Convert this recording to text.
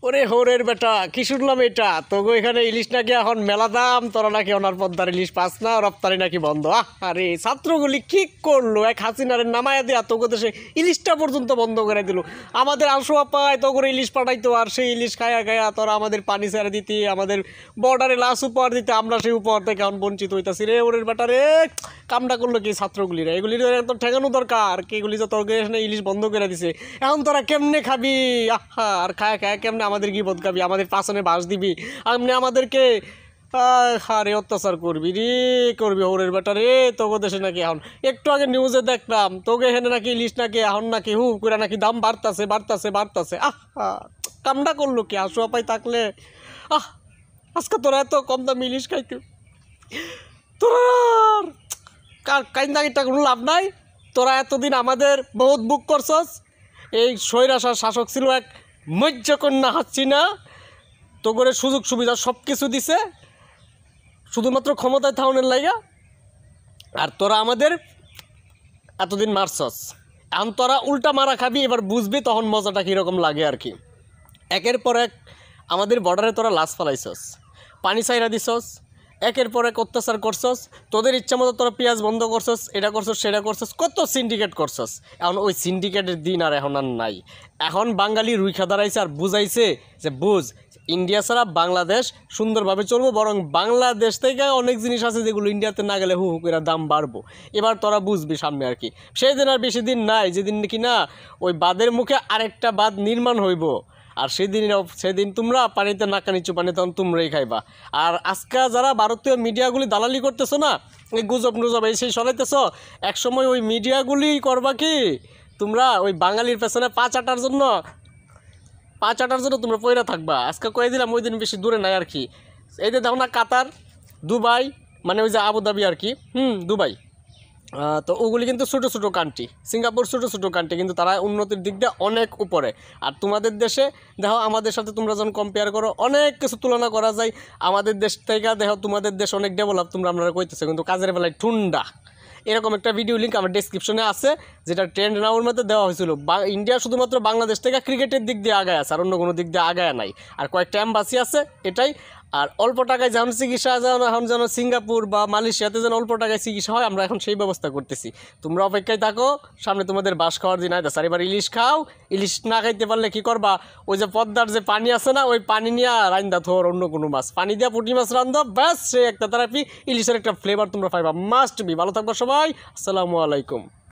ওরে হোরের বেটা কি শুনলাম এটা তোগো এখানে ইলিশ নাকি এখন মেলা দাম, তোরা নাকি ওনার পদ্মার ইলিশ পাস না, রপ্তানি নাকি বন্ধ। আরে ছাত্রগুলি কি করলো, এক হাসিনারে নামায়া দেয়া তোগো দেশে ইলিশটা পর্যন্ত বন্ধ করে দিল। আমাদের আশুয়া পায় তোগো ইলিশ পাঠাইতো, আর সেই ইলিশ খায়া খায়া তোরা আমাদের পানি ছেড়ে দিতি, আমাদের বর্ডারে লাশ উপহার দিতে, আমরা সেই উপহার থেকে এখন বঞ্চিত হইতাছি রে। ওরের বেটা রে কামটা করলো কি ছাত্রগুলিরা, এগুলির তো ঠেকানো দরকার। এগুলি তো তোর এখানে ইলিশ বন্ধ করে দিছে, এখন তোরা কেমনে খাবি? আর খায়া খায়া কেমনে আমাদের কি বোধ খাবি, আমাদের পাশনে বাস দিবি, আপনি আমাদেরকে হারে অত্যাচার করবি রে, করবি ওরের বেটা রে। তোকে দেশে নাকি এখন একটু আগে নিউজে দেখলাম তোকে এখানে নাকি ইলিশ নাকি এখন নাকি হু করে নাকি দাম বাড়তাছে বাড়তাছে বাড়তাছে। কামটা করলো কি আশুয়া পাই থাকলে? আজকে তোরা এত কম দাম ইলিশ খাইতে, তোরা কাইন্দাগিটা কোনো লাভ নাই। তোরা এতদিন আমাদের বহুত বুক করছস। এই স্বৈরাচার শাসক ছিল এক মজ্জকন্যা হাসিনা, তো করে সুযোগ সুবিধা সব কিছু দিছে শুধুমাত্র ক্ষমতায় থাউনের লাইগা। আর তোরা আমাদের এতদিন মারছস, এখন তোরা উল্টা মারা খাবি, এবার বুঝবি তখন মজাটা কীরকম লাগে আর কি। একের পর এক আমাদের বর্ডারে তোরা লাশ ফালাইছস, পানি চাইরা দিছস, একের পর এক অত্যাচার করছস, তোদের ইচ্ছা মতো তোরা পেঁয়াজ বন্ধ করছস, এটা করছস সেটা করছস, কত সিন্ডিকেট করছস। এখন ওই সিন্ডিকেটের দিন আর এখন আর নাই। এখন বাঙালি রুইখা দাঁড়াইছে আর বুঝাইছে যে বুঝ, ইন্ডিয়া ছাড়া বাংলাদেশ সুন্দরভাবে চলবো, বরং বাংলাদেশ থেকে অনেক জিনিস আছে যেগুলো ইন্ডিয়াতে না গেলে হু হু করে দাম বাড়বো। এবার তোরা বুঝবি সামনে আর কি। সেই দিন আর বেশি দিন নাই, যেদিন কি না ওই বাঁধের মুখে আরেকটা বাঁধ নির্মাণ হইব, আর সেদিন তোমরা পানিতে নাকা নিচু পানি তখন তোমরাই খাইবা। আর আজকে যারা ভারতীয় মিডিয়াগুলি দালালি করতেছো না, এই গুজব নুজব এই সেই সরাইতেছ, একসময় ওই মিডিয়াগুলি করবা কি তোমরা ওই বাঙালির পেছনে পা চাটার জন্য তোমরা পয়রা থাকবা। আজকে কয়ে দিলাম, ওই দিন বেশি দূরে নাই আর কি। এই যে দেখো না কাতার, দুবাই, মানে ওই যে আবুধাবি আর কি, দুবাই, তো ওগুলি কিন্তু ছোটো ছোটো কান্ট্রি, সিঙ্গাপুর ছোটো ছোটো কান্ট্রি, কিন্তু তারা উন্নতির দিক দিয়ে অনেক উপরে। আর তোমাদের দেশে দেখো, আমাদের সাথে তোমরা যখন কম্পেয়ার করো অনেক কিছু তুলনা করা যায়। আমাদের দেশ থেকে দেখো তোমাদের দেশ অনেক ডেভেলপ, তোমরা আপনারা কইতেছো, কিন্তু কাজের বেলায় ঠুন্ডা। এরকম একটা ভিডিও লিঙ্ক আমার ডেসক্রিপশনে আছে, যেটা ট্রেন্ড নাওয়ার মধ্যে দেওয়া হয়েছিল। ইন্ডিয়া শুধুমাত্র বাংলাদেশ থেকে ক্রিকেটের দিক দিয়ে আগায় আছে, আর অন্য কোনো দিক দিয়ে আগায় নাই। আর কয়েকটা এম্বাসি আছে এটাই। আর অল্প টাকায় যেমন চিকিৎসা, এখন যেন সিঙ্গাপুর বা মালয়েশিয়াতে যেন অল্প টাকায় চিকিৎসা হয়, আমরা এখন সেই ব্যবস্থা করতেছি। তোমরা অপেক্ষায় থাকো, সামনে তোমাদের বাস খাওয়ার দিন আইতাছে। আর এবার ইলিশ খাও, ইলিশ না খাইতে পারলে কি করবা, ওই যে পদ্মার যে পানি আছে না, ওই পানি নিয়ে রান্দা থোর অন্য কোনো মাছ, পানি দিয়ে পুঁটি মাছ রান্ধো, ব্যাস সে একটা থেরাপি, ইলিশের একটা ফ্লেভার তোমরা পাইবা। Must be. ভালো থাকবো সবাই, আসসালামু আলাইকুম।